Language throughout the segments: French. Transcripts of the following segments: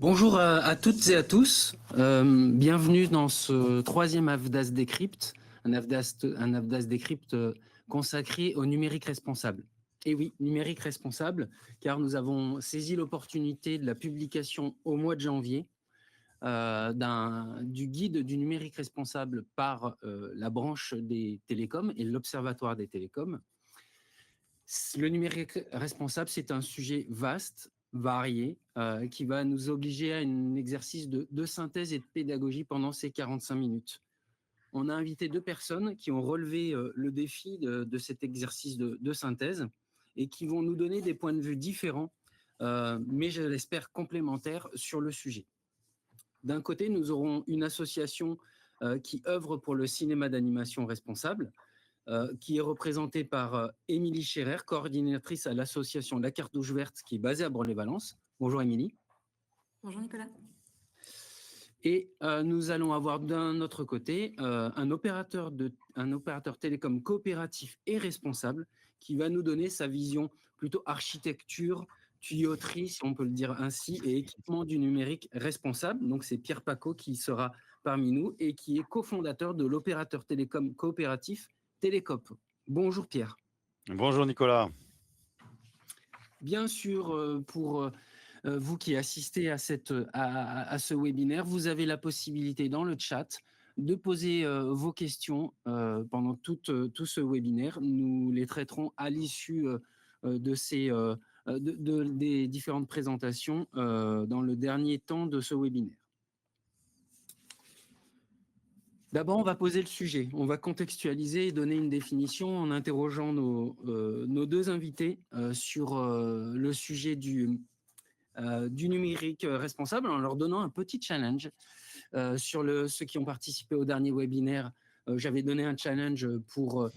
Bonjour à toutes et à tous. Bienvenue dans ce troisième Avdas Décrypte, un Avdas Décrypte consacré au numérique responsable. Et oui, numérique responsable, car nous avons saisi l'opportunité de la publication au mois de janvier du guide du numérique responsable par la branche des télécoms et l'Observatoire des télécoms. Le numérique responsable, c'est un sujet vaste, varié, qui va nous obliger à un exercice de synthèse et de pédagogie pendant ces 45 minutes. On a invité deux personnes qui ont relevé le défi de cet exercice de synthèse et qui vont nous donner des points de vue différents, mais je l'espère complémentaires sur le sujet. D'un côté, nous aurons une association qui œuvre pour le cinéma d'animation responsable, qui est représentée par Émilie Scherer, coordinatrice à l'association La Cartouche Verte, qui est basée à Braun-les-Valences. Bonjour Émilie. Bonjour Nicolas. Et nous allons avoir d'un autre côté un opérateur télécom coopératif et responsable qui va nous donner sa vision plutôt architecture, tuyauterie, si on peut le dire ainsi, et équipement du numérique responsable. Donc c'est Pierre Paco qui sera parmi nous et qui est cofondateur de l'opérateur télécom coopératif Télécope. Bonjour Pierre. Bonjour Nicolas. Bien sûr, pour vous qui assistez à ce webinaire, vous avez la possibilité dans le chat de poser vos questions pendant tout ce webinaire. Nous les traiterons à l'issue des différentes présentations dans le dernier temps de ce webinaire. D'abord, on va poser le sujet, on va contextualiser et donner une définition en interrogeant nos deux invités sur le sujet du numérique responsable, en leur donnant un petit challenge sur ceux qui ont participé au dernier webinaire. J'avais donné un challenge pour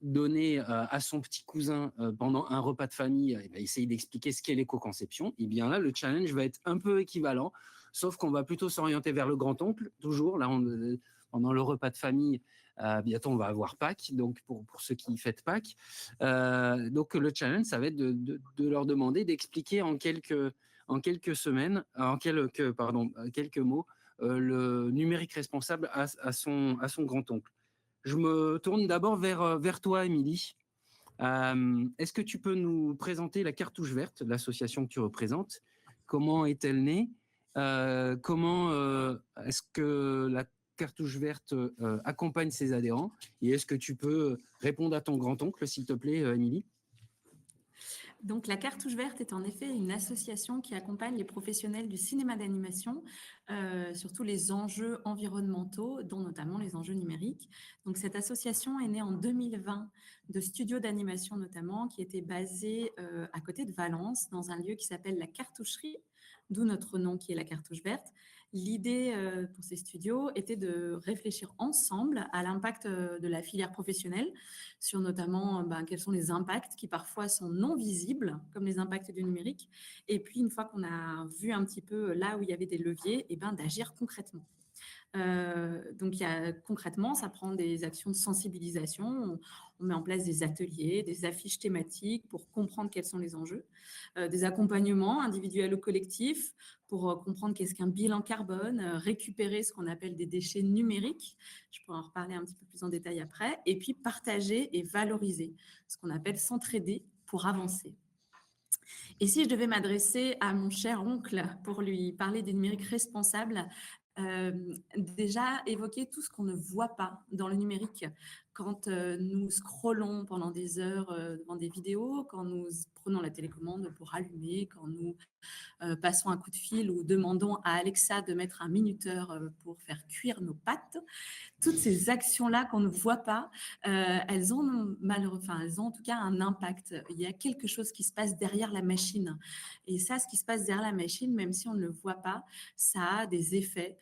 donner à son petit cousin pendant un repas de famille, essayer d'expliquer ce qu'est l'éco-conception. Et bien là, le challenge va être un peu équivalent, sauf qu'on va plutôt s'orienter vers le grand-oncle, toujours. Là, pendant le repas de famille, bientôt on va avoir Pâques, donc pour ceux qui fêtent Pâques. Donc le challenge, ça va être de leur demander d'expliquer en quelques mots, le numérique responsable à son grand-oncle. Je me tourne d'abord vers toi, Émilie. Est-ce que tu peux nous présenter la Cartouche Verte, l'association que tu représentes? Comment est-elle née? Comment est-ce que la Cartouche Verte accompagne ses adhérents? Et est-ce que tu peux répondre à ton grand-oncle, s'il te plaît, Émilie? Donc, la Cartouche Verte est en effet une association qui accompagne les professionnels du cinéma d'animation sur tous les enjeux environnementaux, dont notamment les enjeux numériques. Donc, cette association est née en 2020 de studios d'animation notamment, qui étaient basés à côté de Valence, dans un lieu qui s'appelle la Cartoucherie, d'où notre nom qui est la Cartouche Verte. L'idée pour ces studios était de réfléchir ensemble à l'impact de la filière professionnelle sur notamment quels sont les impacts qui parfois sont non visibles, comme les impacts du numérique. Et puis, une fois qu'on a vu un petit peu là où il y avait des leviers, d'agir concrètement. Donc, concrètement, ça prend des actions de sensibilisation. On met en place des ateliers, des affiches thématiques pour comprendre quels sont les enjeux, des accompagnements individuels ou collectifs pour comprendre qu'est-ce qu'un bilan carbone, récupérer ce qu'on appelle des déchets numériques. Je pourrais en reparler un petit peu plus en détail après. Et puis, partager et valoriser, ce qu'on appelle s'entraider pour avancer. Et si je devais m'adresser à mon cher oncle pour lui parler des numériques responsables, déjà évoquer tout ce qu'on ne voit pas dans le numérique quand nous scrollons pendant des heures devant des vidéos, quand nous prenons la télécommande pour allumer, quand nous passons un coup de fil ou demandons à Alexa de mettre un minuteur pour faire cuire nos pâtes. Toutes ces actions-là qu'on ne voit pas, elles ont en tout cas un impact. Il y a quelque chose qui se passe derrière la machine. Et ça, ce qui se passe derrière la machine, même si on ne le voit pas, ça a des effets.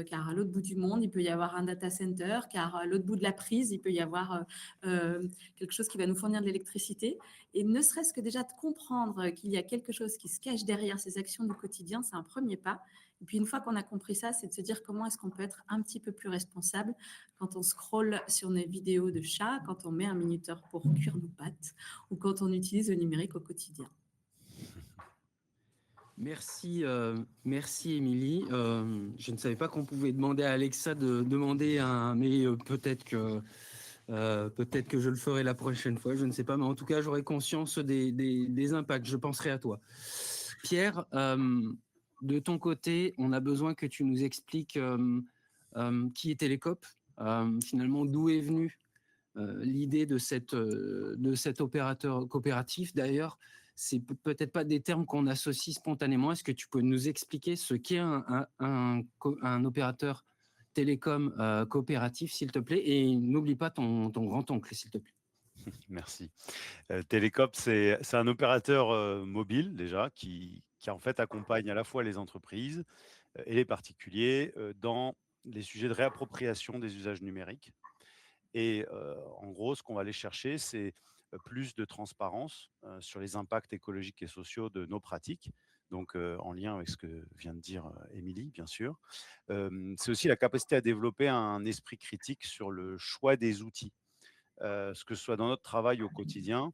Car à l'autre bout du monde, il peut y avoir un data center, car à l'autre bout de la prise, il peut y avoir quelque chose qui va nous fournir de l'électricité. Et ne serait-ce que déjà de comprendre qu'il y a quelque chose qui se cache derrière ces actions du quotidien, c'est un premier pas. Et puis, une fois qu'on a compris ça, c'est de se dire comment est-ce qu'on peut être un petit peu plus responsable quand on scrolle sur nos vidéos de chats, quand on met un minuteur pour cuire nos pâtes ou quand on utilise le numérique au quotidien. Merci Émilie. Je ne savais pas qu'on pouvait demander à Alexa de demander mais peut-être que je le ferai la prochaine fois, je ne sais pas, mais en tout cas, j'aurai conscience des impacts. Je penserai à toi. Pierre, de ton côté, on a besoin que tu nous expliques qui est Télécope, finalement, d'où est venue l'idée de cet opérateur coopératif. D'ailleurs, c'est peut-être pas des termes qu'on associe spontanément. Est-ce que tu peux nous expliquer ce qu'est un opérateur télécom coopératif, s'il te plaît? Et n'oublie pas ton grand-oncle, s'il te plaît. Merci. Télécope, c'est un opérateur mobile déjà qui en fait accompagne à la fois les entreprises et les particuliers dans les sujets de réappropriation des usages numériques. Et en gros, ce qu'on va aller chercher, c'est plus de transparence sur les impacts écologiques et sociaux de nos pratiques. Donc, en lien avec ce que vient de dire Émilie, bien sûr. C'est aussi la capacité à développer un esprit critique sur le choix des outils. Ce que ce soit dans notre travail au quotidien,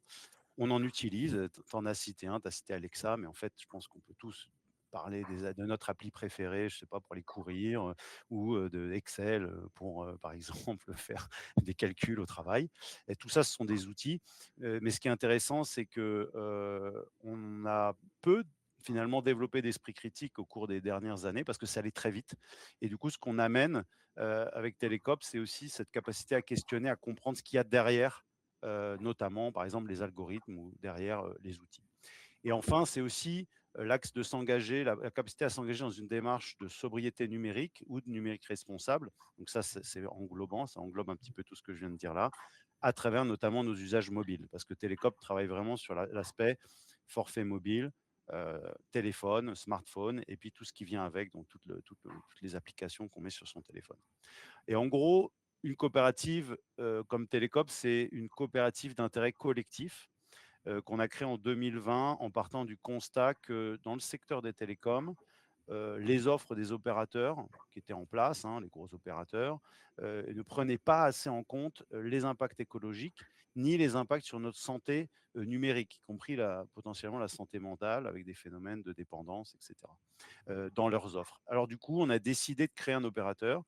on en utilise. Tu en as cité un, tu as cité Alexa, mais en fait, je pense qu'on peut tous parler de notre appli préférée, je sais pas, pour aller courir ou de Excel pour, par exemple, faire des calculs au travail. Et tout ça, ce sont des outils. Mais ce qui est intéressant, c'est que on a peu finalement développé d'esprit critique au cours des dernières années parce que ça allait très vite. Et du coup, ce qu'on amène avec Télécop, c'est aussi cette capacité à questionner, à comprendre ce qu'il y a derrière, notamment, par exemple, les algorithmes ou derrière les outils. Et enfin, c'est aussi l'axe de s'engager, la capacité à s'engager dans une démarche de sobriété numérique ou de numérique responsable. Donc ça, c'est englobant, ça englobe un petit peu tout ce que je viens de dire là, à travers notamment nos usages mobiles, parce que Télécop travaille vraiment sur l'aspect forfait mobile, téléphone, smartphone, et puis tout ce qui vient avec, donc toutes les applications qu'on met sur son téléphone. Et en gros, une coopérative comme Télécope, c'est une coopérative d'intérêt collectif qu'on a créée en 2020 en partant du constat que dans le secteur des télécoms, les offres des opérateurs qui étaient en place, hein, les gros opérateurs, ne prenaient pas assez en compte les impacts écologiques ni les impacts sur notre santé numérique, y compris potentiellement la santé mentale avec des phénomènes de dépendance, etc., dans leurs offres. Alors du coup, on a décidé de créer un opérateur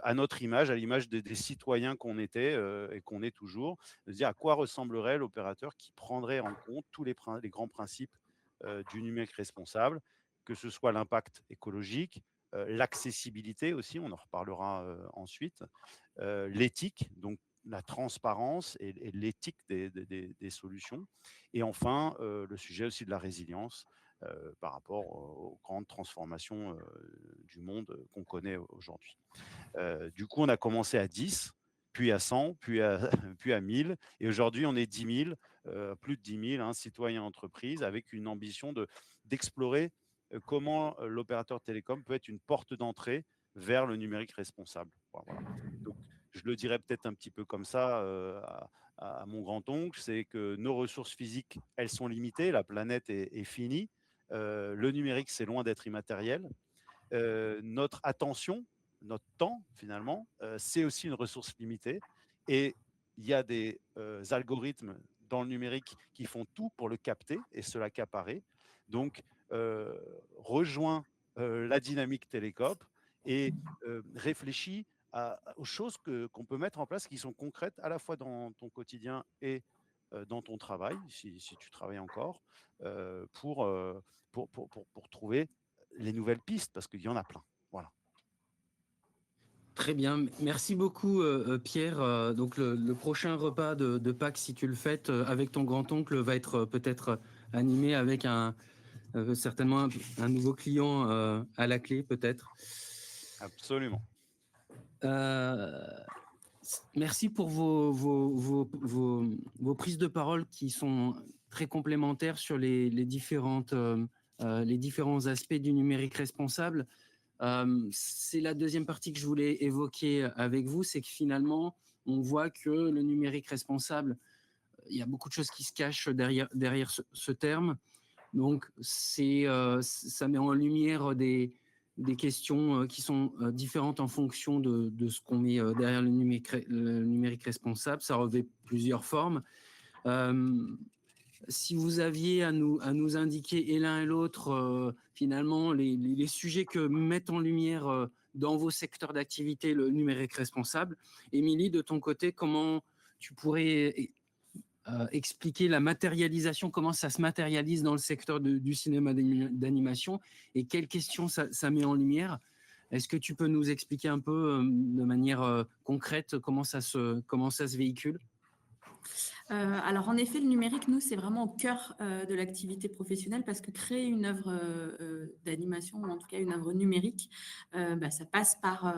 à notre image, à l'image des citoyens qu'on était et qu'on est toujours, de se dire à quoi ressemblerait l'opérateur qui prendrait en compte tous les grands principes du numérique responsable, que ce soit l'impact écologique, l'accessibilité aussi, on en reparlera ensuite, l'éthique, donc la transparence et l'éthique des solutions, et enfin le sujet aussi de la résilience par rapport aux grandes transformations du monde qu'on connaît aujourd'hui. Du coup, on a commencé à 10, puis à 100, puis à, puis à 1000. Et aujourd'hui, on est 10 000, plus de 10 000 hein, citoyens entreprises, avec une ambition d'explorer comment l'opérateur télécom peut être une porte d'entrée vers le numérique responsable. Voilà. Donc, je le dirais peut-être un petit peu comme ça à mon grand-oncle, c'est que nos ressources physiques, elles sont limitées, la planète est finie, le numérique, c'est loin d'être immatériel. Notre attention, notre temps, finalement, c'est aussi une ressource limitée. Et il y a des algorithmes dans le numérique qui font tout pour le capter et se l'accaparer. Donc, rejoins la dynamique Télécope et réfléchis aux choses qu'on peut mettre en place qui sont concrètes à la fois dans ton quotidien et dans ton travail, si tu travailles encore, pour trouver les nouvelles pistes, parce qu'il y en a plein. Voilà. Très bien, merci beaucoup Pierre. Donc le prochain repas de Pâques, si tu le fêtes avec ton grand-oncle, va être peut-être animé avec certainement un nouveau client à la clé, peut-être. Absolument. Merci pour vos prises de parole qui sont très complémentaires sur les différents aspects du numérique responsable. C'est la deuxième partie que je voulais évoquer avec vous, c'est que finalement, on voit que le numérique responsable, il y a beaucoup de choses qui se cachent derrière ce terme. Donc, ça met en lumière des questions qui sont différentes en fonction de ce qu'on met derrière le numérique responsable. Ça revêt plusieurs formes. si vous aviez à nous indiquer et l'un et l'autre, finalement, les sujets que mettent en lumière dans vos secteurs d'activité le numérique responsable. Émilie, de ton côté, comment tu pourrais expliquer la matérialisation, comment ça se matérialise dans le secteur du cinéma d'animation et quelles questions ça met en lumière? Est-ce que tu peux nous expliquer un peu de manière concrète comment ça se véhicule? Alors, en effet, le numérique, nous, c'est vraiment au cœur de l'activité professionnelle parce que créer une œuvre d'animation, ou en tout cas une œuvre numérique, ça passe par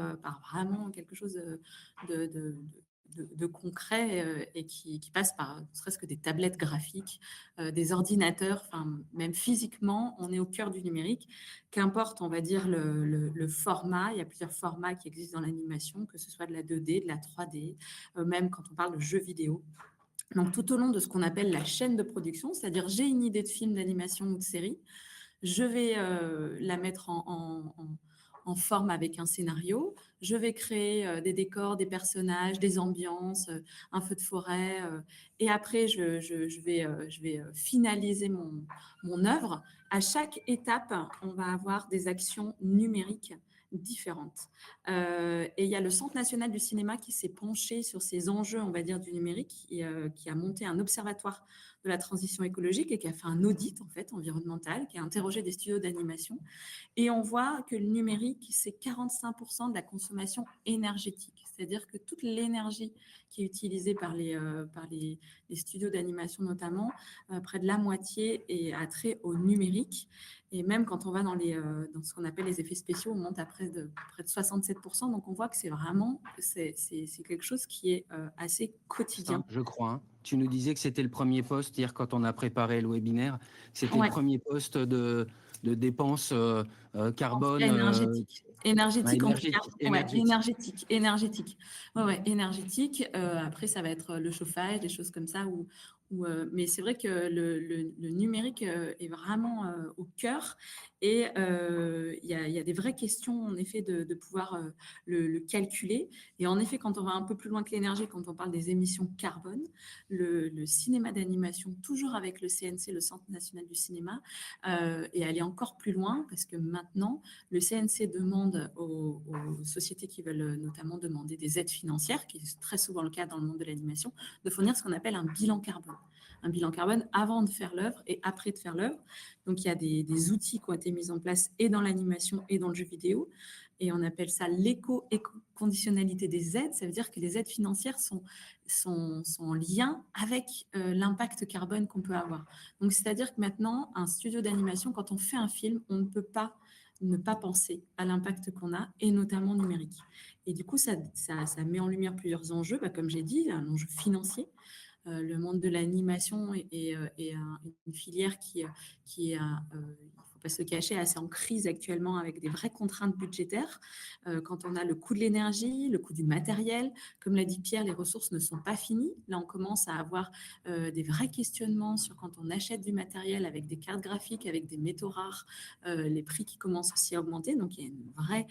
vraiment quelque chose de concret et qui passe par ne serait-ce que des tablettes graphiques, des ordinateurs, enfin, même physiquement, on est au cœur du numérique. Qu'importe, on va dire, le format, il y a plusieurs formats qui existent dans l'animation, que ce soit de la 2D, de la 3D, même quand on parle de jeux vidéo. Donc, tout au long de ce qu'on appelle la chaîne de production, c'est-à-dire j'ai une idée de film, d'animation ou de série, je vais la mettre en forme avec un scénario, je vais créer des décors, des personnages, des ambiances, un feu de forêt, et après je vais finaliser mon œuvre. À chaque étape, on va avoir des actions numériques différentes. Et il y a le Centre national du cinéma qui s'est penché sur ces enjeux, on va dire, du numérique, et qui a monté un observatoire de la transition écologique et qui a fait un audit, en fait, environnemental, qui a interrogé des studios d'animation. Et on voit que le numérique, c'est 45% de la consommation énergétique. C'est-à-dire que toute l'énergie qui est utilisée par les studios d'animation notamment, près de la moitié est attrait au numérique. Et même quand on va dans ce qu'on appelle les effets spéciaux, on monte à près de 67%. Donc on voit que c'est vraiment c'est quelque chose qui est assez quotidien. Je crois. Hein. Tu nous disais que c'était le premier poste, hier, quand on a préparé le webinaire, c'était le premier poste de dépenses carbone. Énergétique, en tout cas. Énergétique. Énergétique. Après, ça va être le chauffage, des choses comme ça. Mais c'est vrai que le numérique est vraiment au cœur. Et il y a des vraies questions, en effet, de pouvoir le calculer. Et en effet, quand on va un peu plus loin que l'énergie, quand on parle des émissions carbone, le cinéma d'animation, toujours avec le CNC, le Centre national du cinéma, et aller encore plus loin, parce que maintenant, le CNC demande aux sociétés qui veulent notamment demander des aides financières, qui est très souvent le cas dans le monde de l'animation, de fournir ce qu'on appelle un bilan carbone. Un bilan carbone avant de faire l'œuvre et après de faire l'œuvre. Donc, il y a des outils qui ont été mis en place et dans l'animation et dans le jeu vidéo. Et on appelle ça l'éco-conditionnalité des aides. Ça veut dire que les aides financières sont en lien avec l'impact carbone qu'on peut avoir. Donc, c'est-à-dire que maintenant, un studio d'animation, quand on fait un film, on ne peut pas ne pas penser à l'impact qu'on a, et notamment numérique. Et du coup, ça met en lumière plusieurs enjeux, comme j'ai dit, un enjeu financier. Le monde de l'animation est une filière qui est, il ne faut pas se cacher, assez en crise actuellement avec des vraies contraintes budgétaires. Quand on a le coût de l'énergie, le coût du matériel, comme l'a dit Pierre, les ressources ne sont pas finies. Là, on commence à avoir des vrais questionnements sur quand on achète du matériel avec des cartes graphiques, avec des métaux rares, les prix qui commencent aussi à augmenter. Donc, il y a une vraie...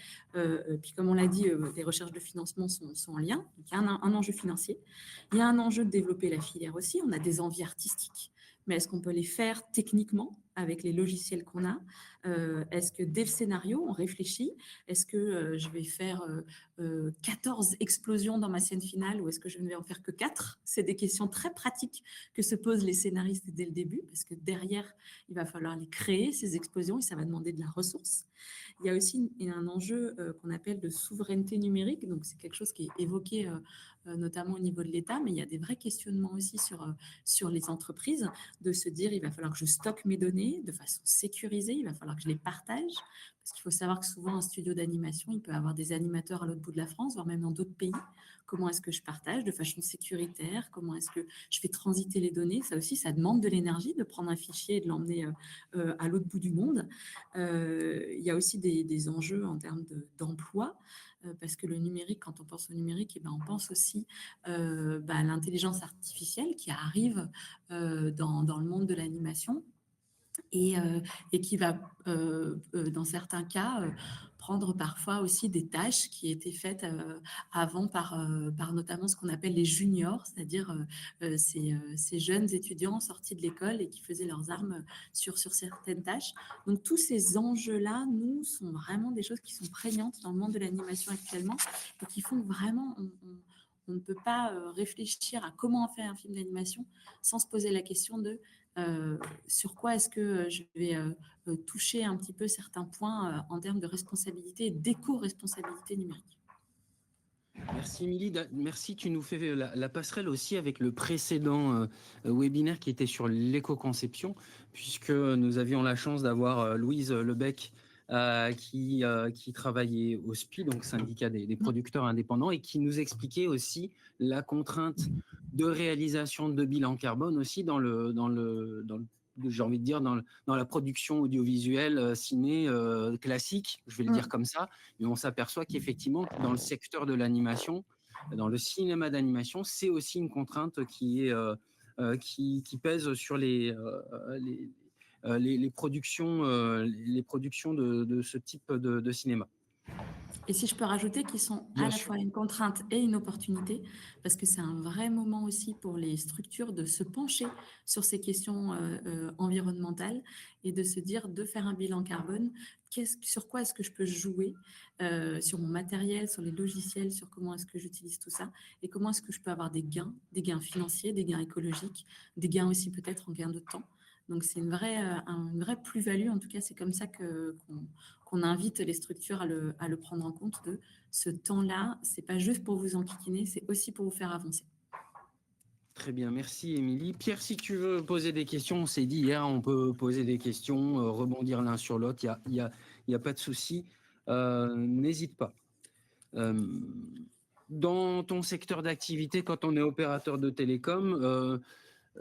puis comme on l'a dit, les recherches de financement sont en lien. Donc, il y a un enjeu financier. Il y a un enjeu de développer la filière aussi. On a des envies artistiques, mais est-ce qu'on peut les faire techniquement avec les logiciels qu'on a? Est-ce que dès le scénario, on réfléchit? Est-ce que je vais faire 14 explosions dans ma scène finale ou est-ce que je ne vais en faire que 4? C'est des questions très pratiques que se posent les scénaristes dès le début, parce que derrière, il va falloir les créer, ces explosions, et ça va demander de la ressource. Il y a aussi un enjeu qu'on appelle de souveraineté numérique, donc c'est quelque chose qui est évoqué notamment au niveau de l'État, mais il y a des vrais questionnements aussi sur les entreprises, de se dire il va falloir que je stocke mes données de façon sécurisée, il va falloir que je les partage, parce qu'il faut savoir que souvent un studio d'animation, il peut avoir des animateurs à l'autre bout de la France, voire même dans d'autres pays. Comment est-ce que je partage de façon sécuritaire? Comment est-ce que je fais transiter les données? Ça aussi, ça demande de l'énergie de prendre un fichier et de l'emmener à l'autre bout du monde. Il y a aussi des enjeux en termes d'emploi, parce que le numérique, quand on pense au numérique, on pense aussi à l'intelligence artificielle qui arrive dans le monde de l'animation. et qui va, dans certains cas, prendre parfois aussi des tâches qui étaient faites avant par notamment ce qu'on appelle les juniors, c'est-à-dire ces jeunes étudiants sortis de l'école et qui faisaient leurs armes sur certaines tâches. Donc tous ces enjeux-là, nous, sont vraiment des choses qui sont prégnantes dans le monde de l'animation actuellement et qui font que vraiment, on ne peut pas réfléchir à comment on fait un film d'animation sans se poser la question de sur quoi est-ce que je vais toucher un petit peu certains points en termes de responsabilité et d'éco-responsabilité numérique. Merci Émilie, merci, tu nous fais la passerelle aussi avec le précédent webinaire qui était sur l'éco-conception, puisque nous avions la chance d'avoir Louise Lebec qui travaillait au SPI, donc syndicat des producteurs indépendants, et qui nous expliquait aussi la contrainte de réalisation de bilan carbone aussi j'ai envie de dire, dans la production audiovisuelle ciné classique, je vais le dire comme ça, mais on s'aperçoit qu'effectivement, dans le secteur de l'animation, dans le cinéma d'animation, c'est aussi une contrainte qui pèse sur les productions, de ce type de cinéma. Et si je peux rajouter qu'ils sont Bien à la sûr. fois une contrainte et une opportunité, parce que c'est un vrai moment aussi pour les structures de se pencher sur ces questions environnementales et de se dire, de faire un bilan carbone, sur quoi est-ce que je peux jouer, sur mon matériel, sur les logiciels, sur comment est-ce que j'utilise tout ça, et comment est-ce que je peux avoir des gains financiers, des gains écologiques, des gains aussi peut-être en gain de temps. Donc c'est une vraie plus-value, en tout cas c'est comme ça qu'on invite les structures à le prendre en compte, de ce temps-là, c'est pas juste pour vous enquiquiner, c'est aussi pour vous faire avancer. Très bien, merci Émilie. Pierre, si tu veux poser des questions, on s'est dit hier, on peut poser des questions, rebondir l'un sur l'autre, il y a pas de souci, n'hésite pas. Dans ton secteur d'activité, quand on est opérateur de télécom,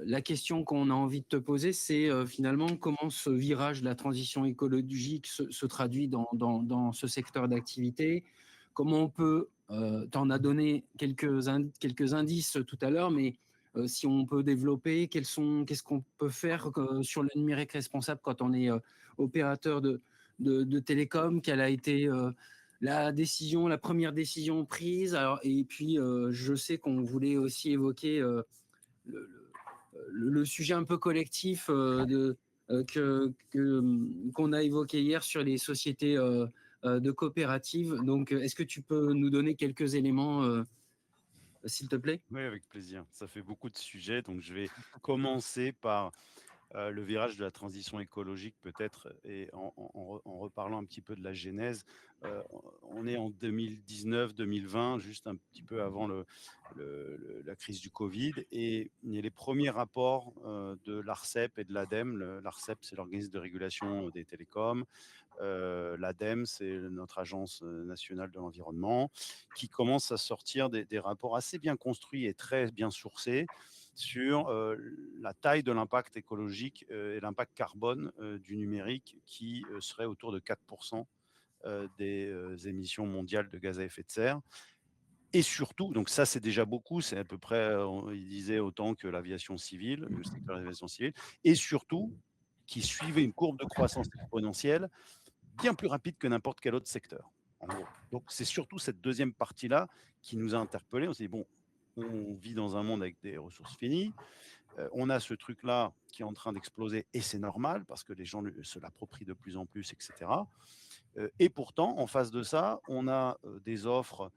la question qu'on a envie de te poser, c'est finalement comment ce virage de la transition écologique se traduit dans ce secteur d'activité. Comment on peut, tu en as donné quelques indices tout à l'heure, mais si on peut développer, qu'est-ce qu'on peut faire sur le numérique responsable quand on est opérateur de télécom, quelle a été la première décision prise. Alors, et puis, je sais qu'on voulait aussi évoquer le sujet un peu collectif qu'on a évoqué hier sur les sociétés de coopératives. Donc, est-ce que tu peux nous donner quelques éléments, s'il te plaît? Oui, avec plaisir. Ça fait beaucoup de sujets, donc je vais commencer par le virage de la transition écologique peut-être, et en reparlant un petit peu de la genèse. On est en 2019-2020, juste un petit peu avant la crise du Covid, et il y a les premiers rapports de l'ARCEP et de l'ADEME. L'ARCEP, c'est l'organisme de régulation des télécoms. L'ADEME, c'est notre agence nationale de l'environnement, qui commence à sortir des rapports assez bien construits et très bien sourcés sur la taille de l'impact écologique et l'impact carbone du numérique, qui serait autour de 4% des émissions mondiales de gaz à effet de serre. Et surtout, donc ça c'est déjà beaucoup, c'est à peu près, il disait, autant que l'aviation civile, le secteur de l'aviation civile, et surtout qui suivait une courbe de croissance exponentielle bien plus rapide que n'importe quel autre secteur, en gros. Donc c'est surtout cette deuxième partie-là qui nous a interpellés. On s'est dit, bon, on vit dans un monde avec des ressources finies, on a ce truc-là qui est en train d'exploser, et c'est normal parce que les gens se l'approprient de plus en plus, etc. Et pourtant, en face de ça, on a des offres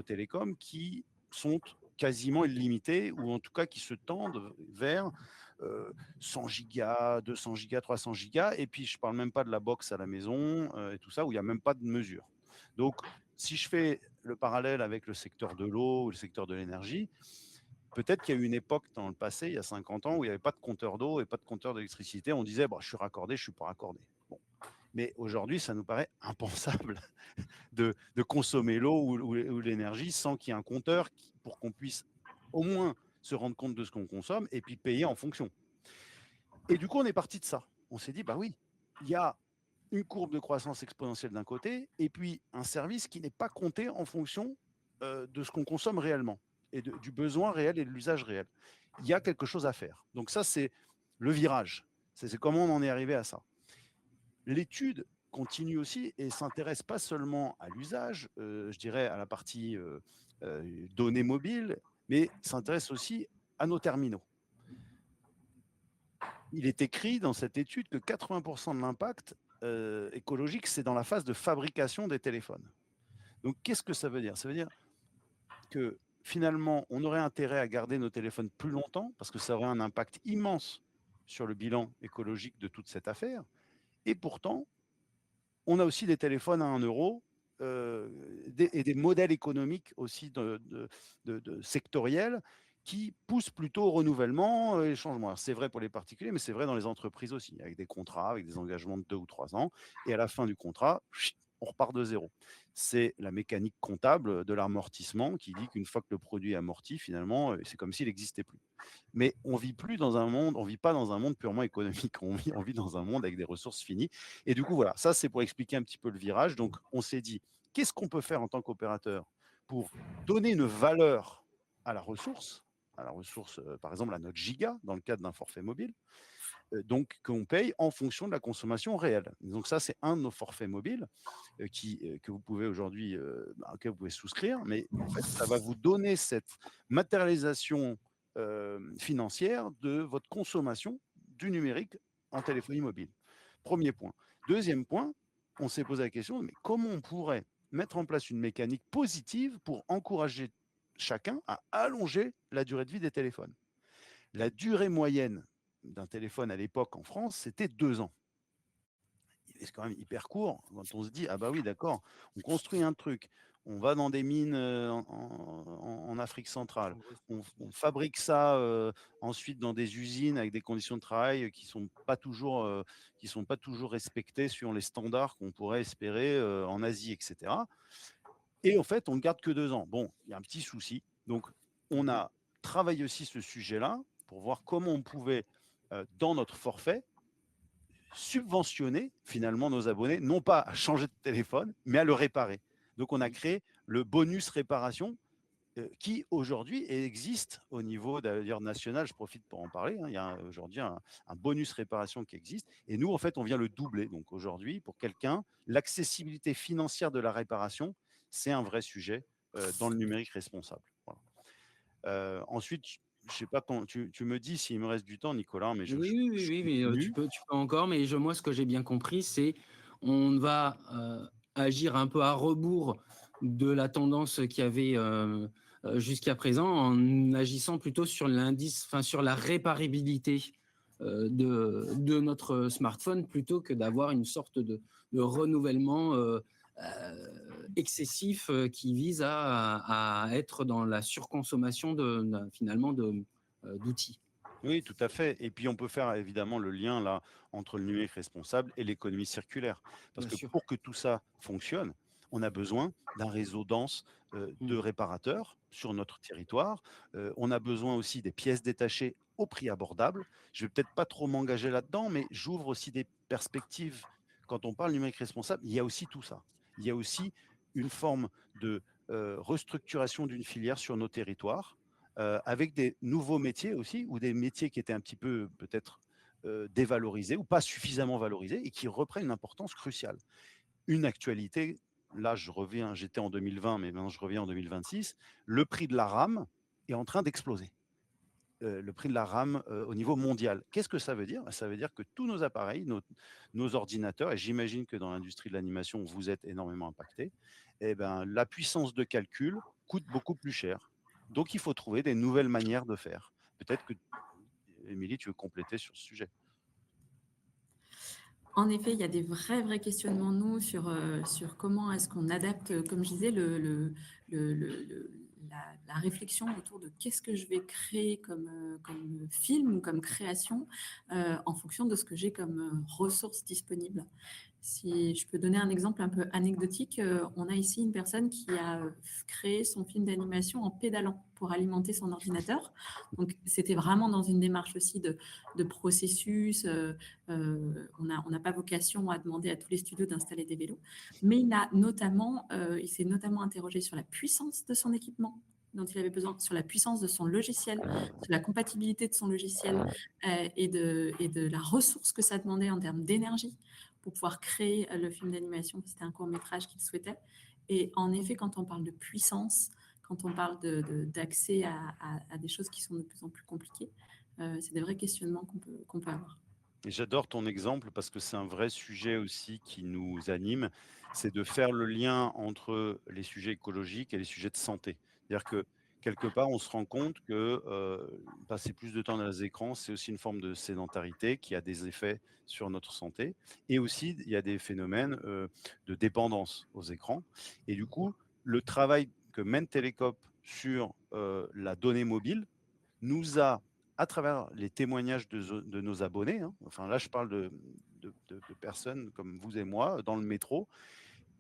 télécom qui sont quasiment illimitées, ou en tout cas qui se tendent vers 100 gigas, 200 gigas, 300 gigas, et puis je ne parle même pas de la box à la maison et tout ça, où il n'y a même pas de mesure. Donc, si je fais le parallèle avec le secteur de l'eau ou le secteur de l'énergie, peut-être qu'il y a eu une époque dans le passé, il y a 50 ans, où il n'y avait pas de compteur d'eau et pas de compteur d'électricité. On disait, bon, je suis raccordé, je ne suis pas raccordé. Bon. Mais aujourd'hui, ça nous paraît impensable de consommer l'eau ou l'énergie sans qu'il y ait un compteur pour qu'on puisse au moins se rendre compte de ce qu'on consomme et puis payer en fonction. Et du coup, on est parti de ça. On s'est dit, bah oui, il y a une courbe de croissance exponentielle d'un côté et puis un service qui n'est pas compté en fonction de ce qu'on consomme réellement et du besoin réel et de l'usage réel. Il y a quelque chose à faire. Donc ça, c'est le virage. C'est comment on en est arrivé à ça. L'étude continue aussi et s'intéresse pas seulement à l'usage, je dirais à la partie données mobiles, mais s'intéresse aussi à nos terminaux. Il est écrit dans cette étude que 80% de l'impact écologique, c'est dans la phase de fabrication des téléphones. Donc, qu'est-ce que ça veut dire? Ça veut dire que finalement, on aurait intérêt à garder nos téléphones plus longtemps parce que ça aurait un impact immense sur le bilan écologique de toute cette affaire. Et pourtant, on a aussi des téléphones à 1 euro et des modèles économiques aussi sectoriels qui poussent plutôt au renouvellement et changement. Alors, c'est vrai pour les particuliers, mais c'est vrai dans les entreprises aussi, avec des contrats, avec des engagements de 2 ou 3 ans. Et à la fin du contrat, on repart de zéro. C'est la mécanique comptable de l'amortissement qui dit qu'une fois que le produit est amorti, finalement, c'est comme s'il n'existait plus. Mais on vit plus dans un monde, on vit pas dans un monde purement économique, on vit dans un monde avec des ressources finies. Et du coup, voilà, ça c'est pour expliquer un petit peu le virage. Donc, on s'est dit, qu'est-ce qu'on peut faire en tant qu'opérateur pour donner une valeur à la ressource, par exemple à notre giga, dans le cadre d'un forfait mobile, donc qu'on paye en fonction de la consommation réelle. Donc ça, c'est un de nos forfaits mobiles que vous pouvez aujourd'hui, auquel vous pouvez souscrire, mais en fait, ça va vous donner cette matérialisation financière de votre consommation du numérique en téléphonie mobile. Premier point. Deuxième point, on s'est posé la question, mais comment on pourrait mettre en place une mécanique positive pour encourager chacun à allonger la durée de vie des téléphones? La durée moyenne d'un téléphone à l'époque en France, c'était 2 ans. C'est quand même hyper court quand on se dit, ah bah oui, d'accord, on construit un truc, on va dans des mines en Afrique centrale, on fabrique ça ensuite dans des usines avec des conditions de travail qui sont pas toujours, respectées sur les standards qu'on pourrait espérer en Asie, etc. Et en fait, on ne garde que 2 ans. Bon, il y a un petit souci. Donc, on a travaillé aussi ce sujet-là pour voir comment on pouvait, dans notre forfait, subventionner finalement nos abonnés, non pas à changer de téléphone, mais à le réparer. Donc, on a créé le bonus réparation qui aujourd'hui existe au niveau d'ailleurs national. Je profite pour en parler, hein. Il y a aujourd'hui un bonus réparation qui existe. Et nous, en fait, on vient le doubler. Donc aujourd'hui, pour quelqu'un, l'accessibilité financière de la réparation, c'est un vrai sujet dans le numérique responsable. Voilà. Ensuite, je ne sais pas, tu me dis s'il me reste du temps, Nicolas, mais je Oui, mais continue. tu peux encore. Mais moi, ce que j'ai bien compris, c'est on va agir un peu à rebours de la tendance qu'il y avait jusqu'à présent, en agissant plutôt sur l'indice, enfin sur la réparabilité de notre smartphone, plutôt que d'avoir une sorte de renouvellement excessif qui vise à être dans la surconsommation finalement d'outils. Oui, tout à fait. Et puis, on peut faire évidemment le lien là entre le numérique responsable et l'économie circulaire. Parce Bien que sûr. pour que tout ça fonctionne, on a besoin d'un réseau dense de réparateurs sur notre territoire. On a besoin aussi des pièces détachées au prix abordable. Je vais peut-être pas trop m'engager là-dedans, mais j'ouvre aussi des perspectives. Quand on parle numérique responsable, il y a aussi tout ça. Il y a aussi une forme de restructuration d'une filière sur nos territoires avec des nouveaux métiers aussi, ou des métiers qui étaient un petit peu peut-être dévalorisés ou pas suffisamment valorisés et qui reprennent une importance cruciale. Une actualité, là je reviens, j'étais en 2020, mais maintenant je reviens en 2026, le prix de la RAM est en train d'exploser. Le prix de la RAM au niveau mondial. Qu'est-ce que ça veut dire? Ça veut dire que tous nos appareils, nos ordinateurs, et j'imagine que dans l'industrie de l'animation, vous êtes énormément impacté, eh ben, la puissance de calcul coûte beaucoup plus cher. Donc, il faut trouver des nouvelles manières de faire. Peut-être que, Émilie, tu veux compléter sur ce sujet. En effet, il y a des vrais questionnements, nous, sur comment est-ce qu'on adapte, comme je disais, la réflexion autour de qu'est-ce que je vais créer comme film ou comme création en fonction de ce que j'ai comme ressources disponibles. Si je peux donner un exemple un peu anecdotique, on a ici une personne qui a créé son film d'animation en pédalant pour alimenter son ordinateur. Donc, c'était vraiment dans une démarche aussi de processus. On n'a pas vocation à demander à tous les studios d'installer des vélos. Mais il s'est notamment interrogé sur la puissance de son équipement dont il avait besoin sur la puissance de son logiciel, sur la compatibilité de son logiciel et de la ressource que ça demandait en termes d'énergie pour pouvoir créer le film d'animation. C'était un court-métrage qu'il souhaitait. Et en effet, quand on parle de puissance, quand on parle d'accès à des choses qui sont de plus en plus compliquées, c'est des vrais questionnements qu'on peut avoir. Et j'adore ton exemple parce que c'est un vrai sujet aussi qui nous anime, c'est de faire le lien entre les sujets écologiques et les sujets de santé. C'est-à-dire que quelque part, on se rend compte que passer plus de temps dans les écrans, c'est aussi une forme de sédentarité qui a des effets sur notre santé. Et aussi, il y a des phénomènes de dépendance aux écrans. Et du coup, le travail que mène Télécope sur la donnée mobile nous a, à travers les témoignages de nos abonnés, hein, enfin là je parle de personnes comme vous et moi dans le métro,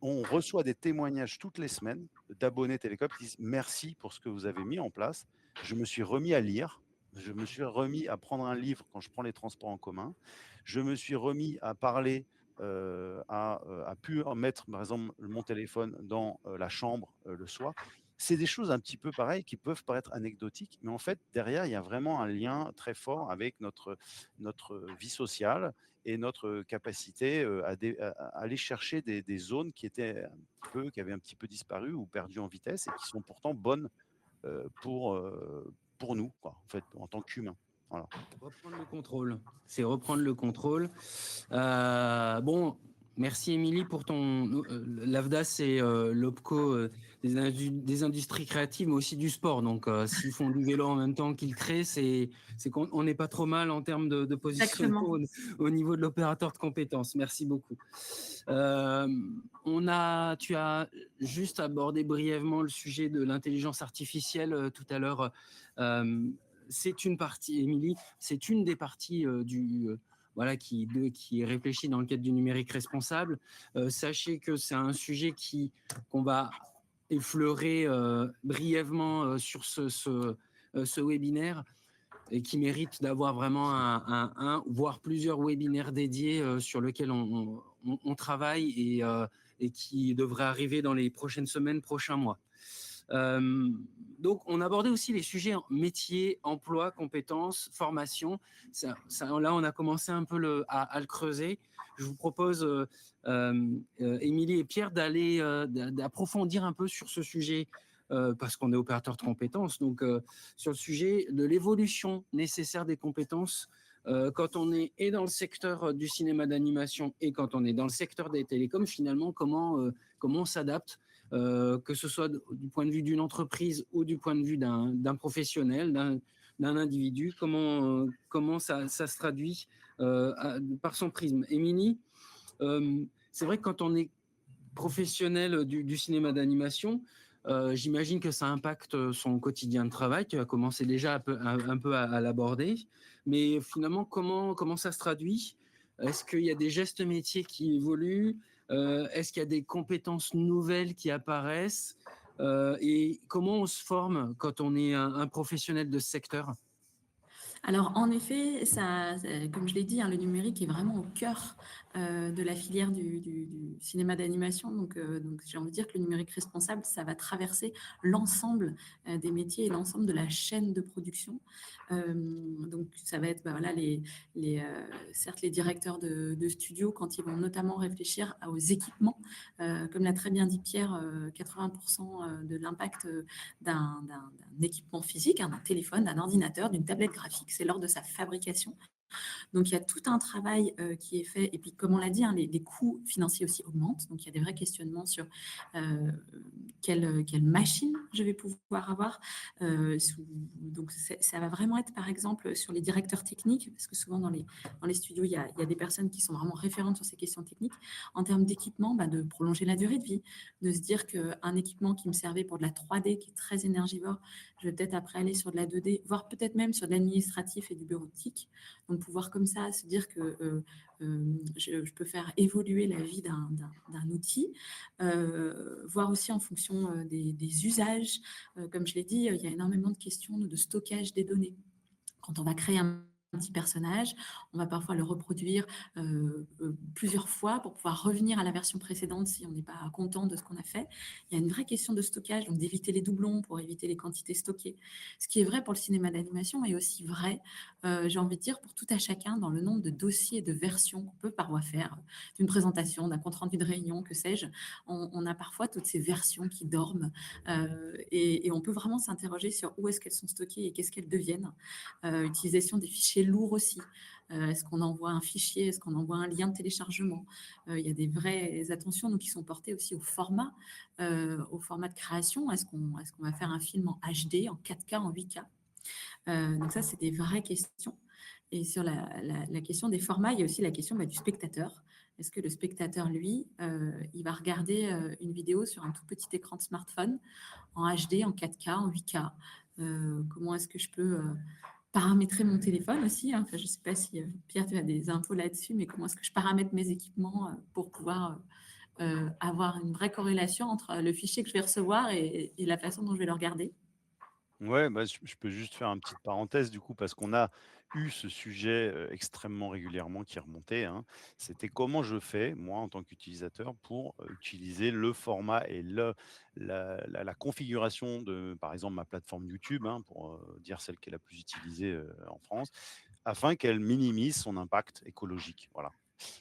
on reçoit des témoignages toutes les semaines d'abonnés Télécope qui disent merci pour ce que vous avez mis en place. Je me suis remis à lire, je me suis remis à prendre un livre quand je prends les transports en commun, je me suis remis à parler, à pu mettre par exemple mon téléphone dans la chambre le soir. C'est des choses un petit peu pareilles qui peuvent paraître anecdotiques, mais en fait derrière il y a vraiment un lien très fort avec notre vie sociale et notre capacité à aller chercher des zones qui avaient un petit peu disparu ou perdu en vitesse et qui sont pourtant bonnes pour nous, quoi, en fait, en tant qu'humains. Voilà. Reprendre le contrôle. C'est reprendre le contrôle. Bon, merci Émilie pour ton... L'AFDA, c'est l'OPCO des industries créatives, mais aussi du sport. Donc, s'ils font du vélo en même temps qu'ils créent, c'est qu'on n'est pas trop mal en termes de positionnement au niveau de l'opérateur de compétences. Merci beaucoup. Tu as juste abordé brièvement le sujet de l'intelligence artificielle tout à l'heure. C'est une partie, Émilie, c'est une des parties voilà, qui est réfléchie dans le cadre du numérique responsable. Sachez que c'est un sujet qu'on va effleurer brièvement sur ce webinaire et qui mérite d'avoir vraiment voire plusieurs webinaires dédiés sur lesquels on travaille et qui devrait arriver dans les prochaines semaines, prochains mois. Donc, on abordait aussi les sujets métier, emploi, compétences, formation. Là, on a commencé un peu à le creuser. Je vous propose, Émilie et Pierre, d'approfondir un peu sur ce sujet parce qu'on est opérateur de compétences. Donc, sur le sujet de l'évolution nécessaire des compétences quand on est et dans le secteur du cinéma d'animation et quand on est dans le secteur des télécoms, finalement, comment on s'adapte que ce soit du point de vue d'une entreprise ou du point de vue d'un professionnel, d'un individu, comment ça se traduit par son prisme. Émilie, c'est vrai que quand on est professionnel du cinéma d'animation, j'imagine que ça impacte son quotidien de travail. Tu as commencé déjà un peu à l'aborder, mais finalement, comment ça se traduit? Est-ce qu'il y a des gestes métiers qui évoluent? Est-ce qu'il y a des compétences nouvelles qui apparaissent? Et comment on se forme quand on est un professionnel de ce secteur? Alors, en effet, comme je l'ai dit, le numérique est vraiment au cœur de la filière du cinéma d'animation. Donc, j'ai envie de dire que le numérique responsable, ça va traverser l'ensemble des métiers et l'ensemble de la chaîne de production. Donc, ça va être voilà, certes les directeurs de studio quand ils vont notamment réfléchir aux équipements. Comme l'a très bien dit Pierre, 80% de l'impact d'un équipement physique, d'un téléphone, d'un ordinateur, d'une tablette graphique, c'est lors de sa fabrication. Donc, il y a tout un travail qui est fait. Et puis, comme on l'a dit, les coûts financiers aussi augmentent. Donc, il y a des vrais questionnements sur quelle machine je vais pouvoir avoir. Donc, ça va vraiment être, par exemple, sur les directeurs techniques, parce que souvent, dans les studios, il y a des personnes qui sont vraiment référentes sur ces questions techniques. En termes d'équipement, de prolonger la durée de vie, de se dire qu'un équipement qui me servait pour de la 3D, qui est très énergivore, je vais peut-être après aller sur de la 2D, voire peut-être même sur de l'administratif et du bureautique. Donc, pouvoir comme ça se dire que je peux faire évoluer la vie d'un outil, voir aussi en fonction des usages. Comme je l'ai dit, il y a énormément de questions de stockage des données. Quand on va créer un petit personnage, on va parfois le reproduire plusieurs fois pour pouvoir revenir à la version précédente si on n'est pas content de ce qu'on a fait. Il y a une vraie question de stockage, donc d'éviter les doublons pour éviter les quantités stockées. Ce qui est vrai pour le cinéma d'animation est aussi vrai, j'ai envie de dire, pour tout à chacun dans le nombre de dossiers et de versions qu'on peut parfois faire, d'une présentation, d'un compte-rendu de réunion, que sais-je. On a parfois toutes ces versions qui dorment et on peut vraiment s'interroger sur où est-ce qu'elles sont stockées et qu'est-ce qu'elles deviennent. Utilisation des fichiers lourds aussi. Est-ce qu'on envoie un fichier? Est-ce qu'on envoie un lien de téléchargement? Il y a des vraies attentions donc, qui sont portées aussi au format de création. Est-ce qu'on va faire un film en HD, en 4K, en 8K? Donc ça, c'est des vraies questions. Et sur la question des formats, il y a aussi la question du spectateur. Est-ce que le spectateur, lui, il va regarder une vidéo sur un tout petit écran de smartphone en HD, en 4K, en 8K? Comment est-ce que je peux paramétrer mon téléphone aussi, hein. Enfin, je ne sais pas si Pierre, tu as des infos là-dessus, mais comment est-ce que je paramètre mes équipements pour pouvoir avoir une vraie corrélation entre le fichier que je vais recevoir et la façon dont je vais le regarder? Ouais, bah, je peux juste faire une petite parenthèse du coup, parce qu'on a eu ce sujet extrêmement régulièrement qui remontait, hein. C'était comment je fais, moi, en tant qu'utilisateur, pour utiliser le format et la configuration de, par exemple, ma plateforme YouTube, hein, pour dire celle qui est la plus utilisée en France, afin qu'elle minimise son impact écologique. Voilà.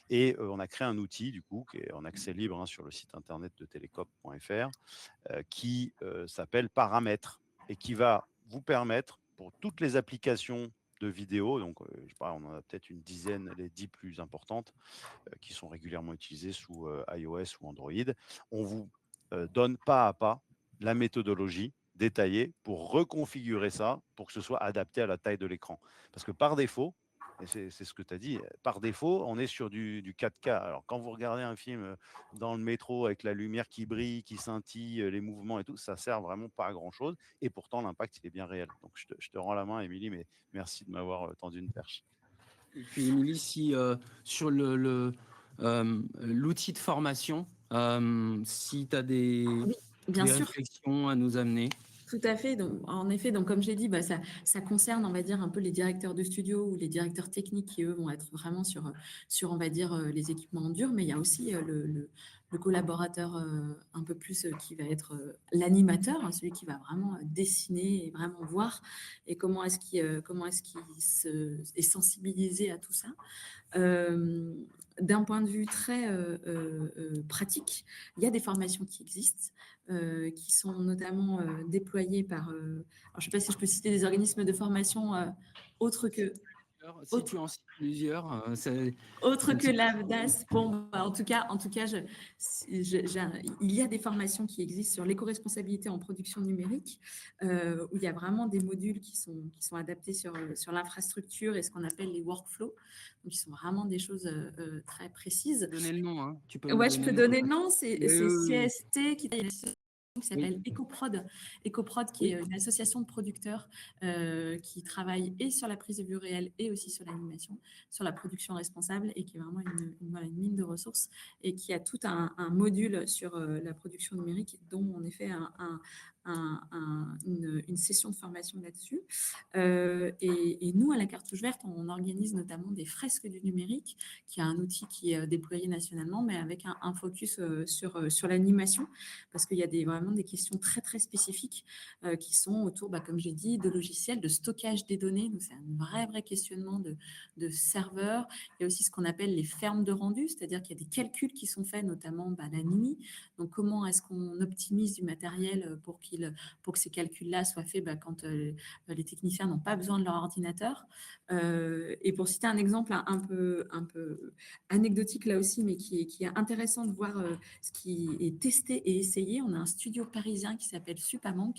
Et on a créé un outil, du coup, qui est en accès libre, hein, sur le site internet de telecop.fr, qui s'appelle Paramètres et qui va vous permettre, pour toutes les applications de vidéo, donc je sais pas, on en a peut-être une dizaine, les 10 plus importantes, qui sont régulièrement utilisées sous iOS ou Android, on vous donne pas à pas la méthodologie détaillée pour reconfigurer ça pour que ce soit adapté à la taille de l'écran. Parce que par défaut, et c'est ce que tu as dit, par défaut, on est sur du 4K. Alors, quand vous regardez un film dans le métro avec la lumière qui brille, qui scintille, les mouvements et tout, ça sert vraiment pas à grand-chose. Et pourtant, l'impact, il est bien réel. Donc, je te rends la main, Émilie, mais merci de m'avoir tendu une perche. Et puis, Émilie, si sur l'outil de formation, si tu as Oui, bien des sûr. réflexions à nous amener. Tout à fait. Donc, en effet, donc, comme j'ai dit, ça concerne, on va dire, un peu les directeurs de studio ou les directeurs techniques qui, eux, vont être vraiment sur on va dire, les équipements en dur. Mais il y a aussi le collaborateur un peu plus qui va être l'animateur, hein, celui qui va vraiment dessiner et vraiment voir et comment est-ce qu'il est sensibilisé à tout ça. D'un point de vue très pratique, il y a des formations qui existent, qui sont notamment déployées par, alors je ne sais pas si je peux citer des organismes de formation autres que, Si tu en cites plusieurs, autre que c'est l'AVDAS. Bon, en tout cas, il y a des formations qui existent sur l'éco-responsabilité en production numérique, où il y a vraiment des modules qui sont adaptés sur l'infrastructure et ce qu'on appelle les workflows. Donc, ils sont vraiment des choses très précises. donner le nom, hein. Tu peux me Ouais, je donner peux le nom. donner le nom, c'est Oui, oui, oui. CST qui s'appelle EcoProd. EcoProd, qui est une association de producteurs qui travaille et sur la prise de vue réelle et aussi sur l'animation, sur la production responsable et qui est vraiment une mine de ressources et qui a tout un module sur la production numérique, dont en effet une session de formation là-dessus. Et nous, à la Cartouche Verte, on organise notamment des fresques du numérique, qui est un outil qui est déployé nationalement, mais avec un focus sur l'animation, parce qu'il y a vraiment des questions très, très spécifiques qui sont autour, comme j'ai dit, de logiciels, de stockage des données. Donc, c'est un vrai questionnement de serveurs. Il y a aussi ce qu'on appelle les fermes de rendu, c'est-à-dire qu'il y a des calculs qui sont faits, notamment la nuit. Donc, comment est-ce qu'on optimise du matériel pour que ces calculs-là soient faits quand les techniciens n'ont pas besoin de leur ordinateur. Et pour citer un exemple un peu anecdotique là aussi, mais qui est intéressant de voir ce qui est testé et essayé, on a un studio parisien qui s'appelle Supamanc,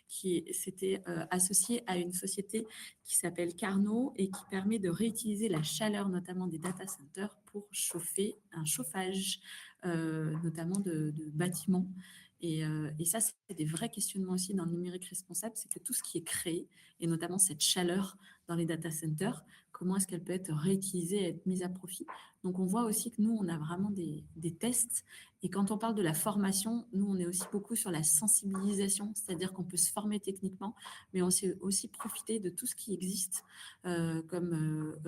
qui s'était associé à une société qui s'appelle Carnot et qui permet de réutiliser la chaleur notamment des data centers pour chauffer un chauffage notamment de bâtiments. Et ça, c'est des vrais questionnements aussi dans le numérique responsable, c'est que tout ce qui est créé, et notamment cette chaleur dans les data centers, comment est-ce qu'elle peut être réutilisée et être mise à profit. Donc, on voit aussi que nous, on a vraiment des tests. Et quand on parle de la formation, nous, on est aussi beaucoup sur la sensibilisation, c'est-à-dire qu'on peut se former techniquement, mais on sait aussi profiter de tout ce qui existe comme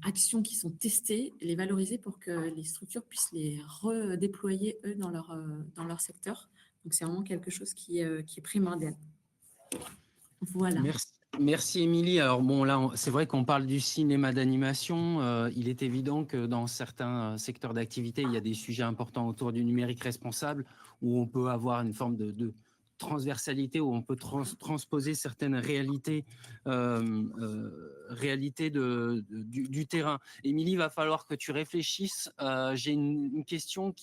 actions qui sont testées, les valoriser pour que les structures puissent les redéployer, eux, dans leur secteur. Donc, c'est vraiment quelque chose qui est primordial. Voilà. Merci Émilie. Alors bon, là, c'est vrai qu'on parle du cinéma d'animation. Il est évident que dans certains secteurs d'activité, il y a des sujets importants autour du numérique responsable où on peut avoir une forme de transversalité, où on peut transposer certaines réalités, du terrain. Émilie, il va falloir que tu réfléchisses. J'ai une question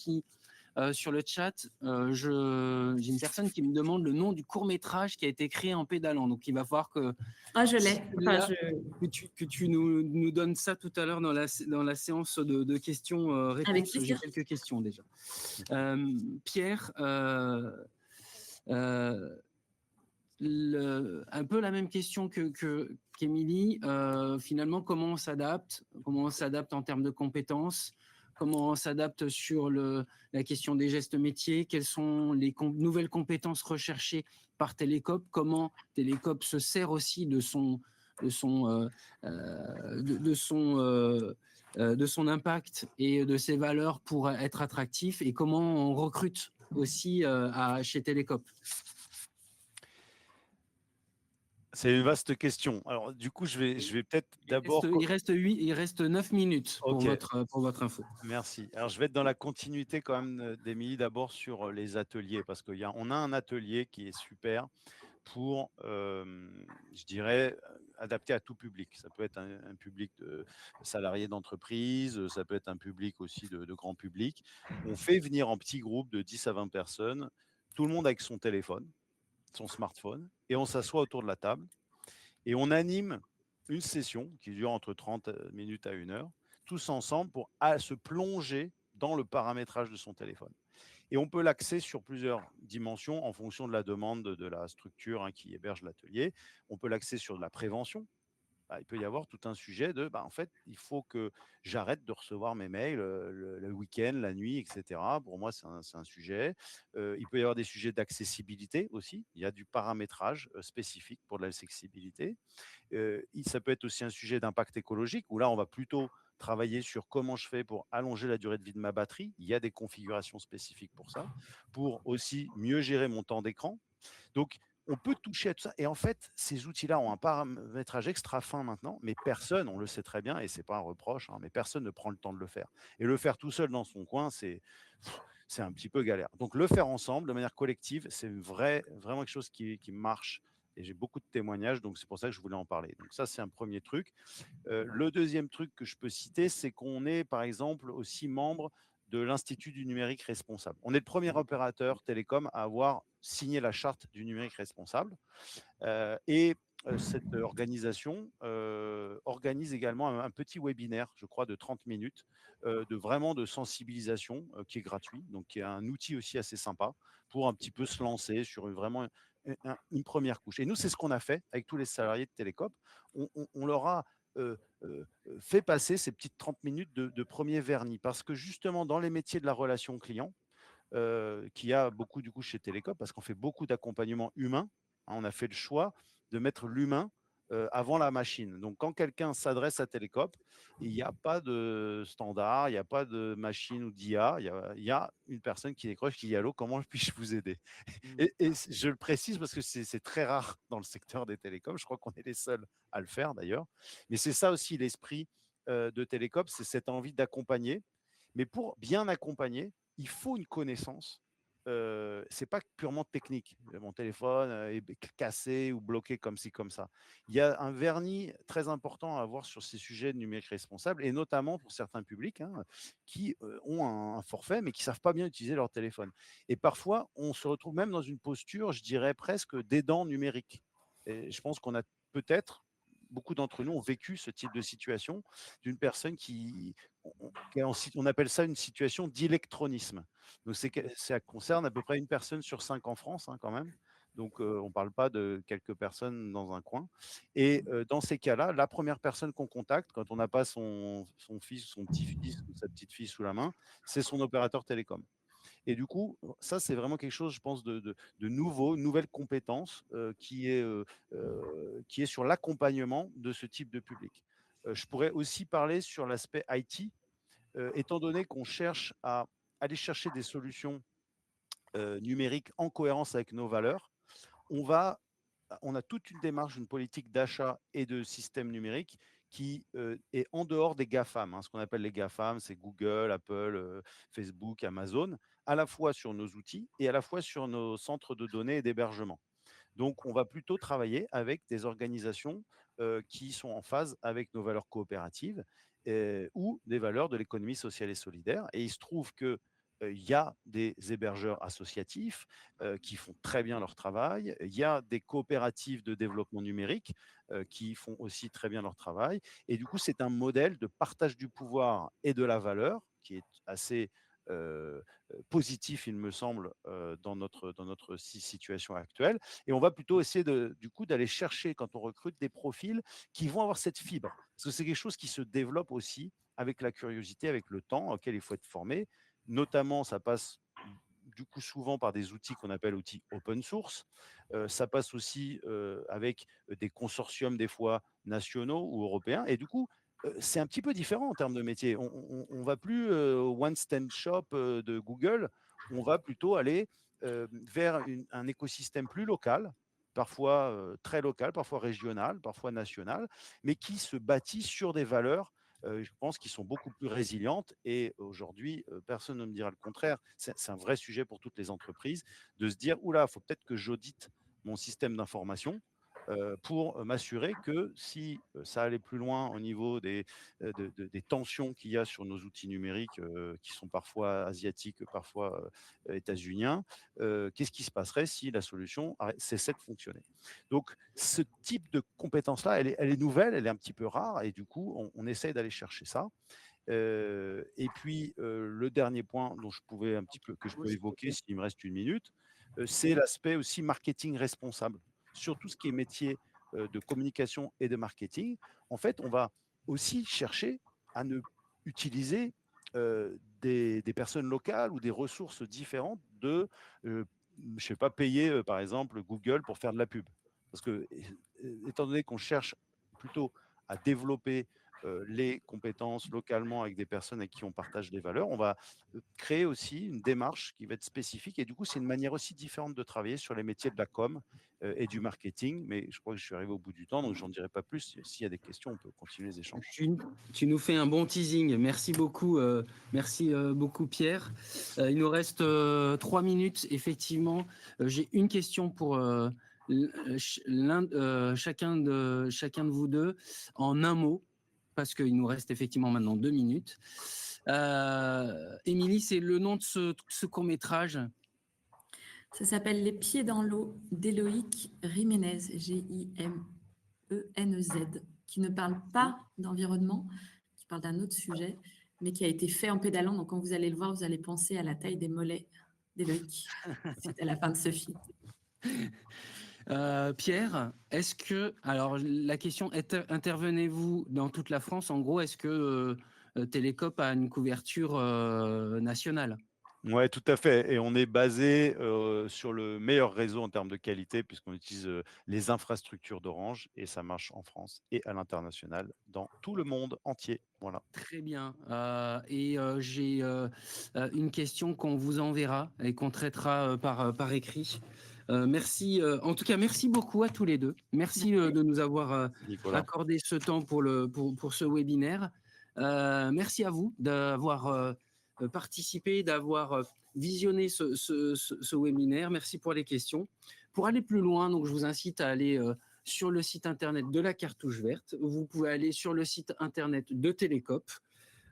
sur le chat. J'ai une personne qui me demande le nom du court-métrage qui a été créé en pédalant. Donc, il va falloir que, je l'ai. que tu nous donnes ça tout à l'heure dans la séance de questions-réponses. J'ai quelques questions déjà. Pierre, un peu la même question qu'Émilie. Finalement, comment on s'adapte en termes de compétences? Comment on s'adapte sur la question des gestes métiers? Quelles sont les nouvelles compétences recherchées par Télécope? Comment Télécope se sert aussi de son impact et de ses valeurs pour être attractif? Et comment on recrute aussi chez Télécope? C'est une vaste question. Alors, du coup, je vais peut-être d'abord... Il reste 9 minutes pour votre info. Merci. Alors, je vais être dans la continuité quand même d'Émilie, d'abord sur les ateliers, parce qu'on a un atelier qui est super pour, je dirais, adapté à tout public. Ça peut être un public de salariés d'entreprise, ça peut être un public aussi de grand public. On fait venir en petits groupes de 10 à 20 personnes, tout le monde avec son téléphone, son smartphone, et on s'assoit autour de la table et on anime une session qui dure entre 30 minutes à 1 heure, tous ensemble pour se plonger dans le paramétrage de son téléphone. Et on peut l'axer sur plusieurs dimensions en fonction de la demande de la structure qui héberge l'atelier. On peut l'axer sur de la prévention. Il peut y avoir tout un sujet de, en fait, il faut que j'arrête de recevoir mes mails le week-end, la nuit, etc. Pour moi, c'est un sujet. Il peut y avoir des sujets d'accessibilité aussi. Il y a du paramétrage spécifique pour de l'accessibilité. Ça peut être aussi un sujet d'impact écologique, où là, on va plutôt travailler sur comment je fais pour allonger la durée de vie de ma batterie. Il y a des configurations spécifiques pour ça, pour aussi mieux gérer mon temps d'écran. Donc, on peut toucher à tout ça. Et en fait, ces outils-là ont un paramétrage extra fin maintenant, mais personne, on le sait très bien, et ce n'est pas un reproche, mais personne ne prend le temps de le faire. Et le faire tout seul dans son coin, c'est un petit peu galère. Donc, le faire ensemble, de manière collective, c'est vraiment quelque chose qui marche. Et j'ai beaucoup de témoignages, donc c'est pour ça que je voulais en parler. Donc ça, c'est un premier truc. Le deuxième truc que je peux citer, c'est qu'on est, par exemple, aussi membre de l'Institut du numérique responsable. On est le premier opérateur télécom à avoir signé la charte du numérique responsable. Cette organisation organise également un petit webinaire, je crois, de 30 minutes, de sensibilisation qui est gratuit, donc qui est un outil aussi assez sympa pour un petit peu se lancer sur vraiment une première couche. Et nous, c'est ce qu'on a fait avec tous les salariés de Télécope. On leur a fait passer ces petites 30 minutes de premier vernis, parce que justement, dans les métiers de la relation client, qu'il y a beaucoup du coup chez Télécope, parce qu'on fait beaucoup d'accompagnement humain, on a fait le choix de mettre l'humain avant la machine. Donc, quand quelqu'un s'adresse à Télécope, il n'y a pas de standard, il n'y a pas de machine ou d'IA, il y a une personne qui décroche, qui dit « Allô, comment puis-je vous aider ?» Et je le précise parce que c'est très rare dans le secteur des télécoms. Je crois qu'on est les seuls à le faire d'ailleurs. Mais c'est ça aussi l'esprit de Télécope, c'est cette envie d'accompagner. Mais pour bien accompagner, il faut une connaissance. C'est pas purement technique. Mon téléphone est cassé ou bloqué comme ci, comme ça. Il y a un vernis très important à avoir sur ces sujets de numérique responsable, et notamment pour certains publics qui ont un forfait, mais qui ne savent pas bien utiliser leur téléphone. Et parfois, on se retrouve même dans une posture, je dirais presque d'aidant numérique. Et je pense qu'on a peut-être beaucoup d'entre nous ont vécu ce type de situation d'une personne on appelle ça une situation d'électronisme. Donc, ça concerne à peu près une personne sur 5 en France, hein, quand même. Donc, on ne parle pas de quelques personnes dans un coin. Et dans ces cas-là, la première personne qu'on contacte, quand on n'a pas son fils, son petit-fils ou sa petite-fille sous la main, c'est son opérateur télécom. Et du coup, ça, c'est vraiment quelque chose, je pense, de nouveau, une nouvelle compétence qui est sur l'accompagnement de ce type de public. Je pourrais aussi parler sur l'aspect IT, étant donné qu'on cherche à aller chercher des solutions numériques en cohérence avec nos valeurs. On a toute une démarche, une politique d'achat et de système numérique qui est en dehors des GAFAM. Hein. Ce qu'on appelle les GAFAM, c'est Google, Apple, Facebook, Amazon, à la fois sur nos outils et à la fois sur nos centres de données et d'hébergement. Donc, on va plutôt travailler avec des organisations qui sont en phase avec nos valeurs coopératives ou des valeurs de l'économie sociale et solidaire. Et il se trouve que il y a des hébergeurs associatifs qui font très bien leur travail. Il y a des coopératives de développement numérique qui font aussi très bien leur travail. Et du coup, c'est un modèle de partage du pouvoir et de la valeur qui est assez positif, il me semble, dans notre situation actuelle. Et on va plutôt essayer du coup d'aller chercher, quand on recrute, des profils qui vont avoir cette fibre. Parce que c'est quelque chose qui se développe aussi avec la curiosité, avec le temps, auquel il faut être formé. Notamment, ça passe du coup souvent par des outils qu'on appelle outils open source. Ça passe aussi avec des consortiums des fois nationaux ou européens. Et du coup, c'est un petit peu différent en termes de métier. On ne va plus au one-stand shop de Google, on va plutôt aller vers un écosystème plus local, parfois très local, parfois régional, parfois national, mais qui se bâtit sur des valeurs je pense qu'ils sont beaucoup plus résilientes et aujourd'hui, personne ne me dira le contraire. C'est un vrai sujet pour toutes les entreprises de se dire, oula, il faut peut-être que j'audite mon système d'information pour m'assurer que si ça allait plus loin au niveau des tensions qu'il y a sur nos outils numériques qui sont parfois asiatiques, parfois états-uniens, qu'est-ce qui se passerait si la solution cessait de fonctionner? Donc, ce type de compétence-là, elle est nouvelle, elle est un petit peu rare et du coup, on essaye d'aller chercher ça. Et puis, le dernier point que je peux évoquer s'il me reste une minute, c'est l'aspect aussi marketing responsable. Sur tout ce qui est métier de communication et de marketing, en fait, on va aussi chercher à ne utiliser des personnes locales ou des ressources différentes je ne sais pas, payer par exemple Google pour faire de la pub. Parce que, étant donné qu'on cherche plutôt à développer les compétences localement avec des personnes avec qui on partage des valeurs, on va créer aussi une démarche qui va être spécifique. Et du coup, c'est une manière aussi différente de travailler sur les métiers de la com et du marketing. Mais je crois que je suis arrivé au bout du temps, donc j'en dirai pas plus. S'il y a des questions, on peut continuer les échanges. Tu nous fais un bon teasing. Merci beaucoup, Pierre. Il nous reste 3 minutes. Effectivement, j'ai une question pour chacun de vous deux en un mot, parce qu'il nous reste effectivement maintenant 2 minutes. Émilie, c'est le nom de ce court-métrage? Ça s'appelle Les pieds dans l'eau d'Éloïc Jiménez, Jimenez, qui ne parle pas d'environnement, qui parle d'un autre sujet, mais qui a été fait en pédalant. Donc, quand vous allez le voir, vous allez penser à la taille des mollets d'Éloïc. C'est à la fin de ce film. Pierre, alors la question est, intervenez-vous dans toute la France? En gros, est-ce que Télécope a une couverture nationale? Oui, tout à fait. Et on est basé sur le meilleur réseau en termes de qualité, puisqu'on utilise les infrastructures d'Orange, et ça marche en France et à l'international, dans tout le monde entier. Voilà. Très bien. J'ai une question qu'on vous enverra et qu'on traitera par écrit. Merci. En tout cas, merci beaucoup à tous les deux. Merci de nous avoir accordé ce temps pour ce webinaire. Merci à vous d'avoir participé, d'avoir visionné ce webinaire. Merci pour les questions. Pour aller plus loin, donc, je vous incite à aller sur le site internet de la Cartouche Verte. Vous pouvez aller sur le site internet de Télécope.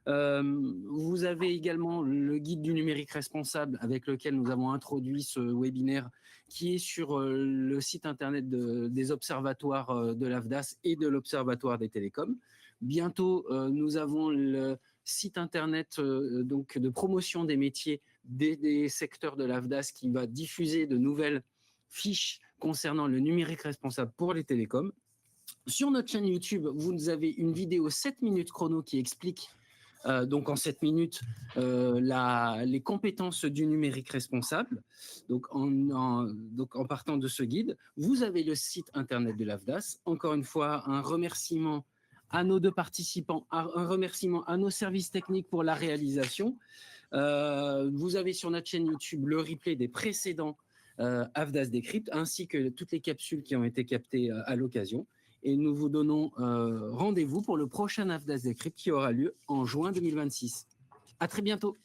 Vous avez également le guide du numérique responsable avec lequel nous avons introduit ce webinaire qui est sur le site internet des observatoires de l'AFDAS et de l'Observatoire des télécoms. Bientôt, nous avons le site internet donc de promotion des métiers des secteurs de l'AFDAS qui va diffuser de nouvelles fiches concernant le numérique responsable pour les télécoms. Sur notre chaîne YouTube, vous avez une vidéo 7 minutes chrono qui explique donc en 7 minutes les compétences du numérique responsable. Donc en partant de ce guide, vous avez le site internet de l'AFDAS. Encore une fois, un remerciement à nos deux participants, un remerciement à nos services techniques pour la réalisation. Vous avez sur notre chaîne YouTube le replay des précédents AFDAS Décrypte, ainsi que toutes les capsules qui ont été captées à l'occasion. Et nous vous donnons rendez-vous pour le prochain AFDAS Décrypte qui aura lieu en juin 2026. À très bientôt.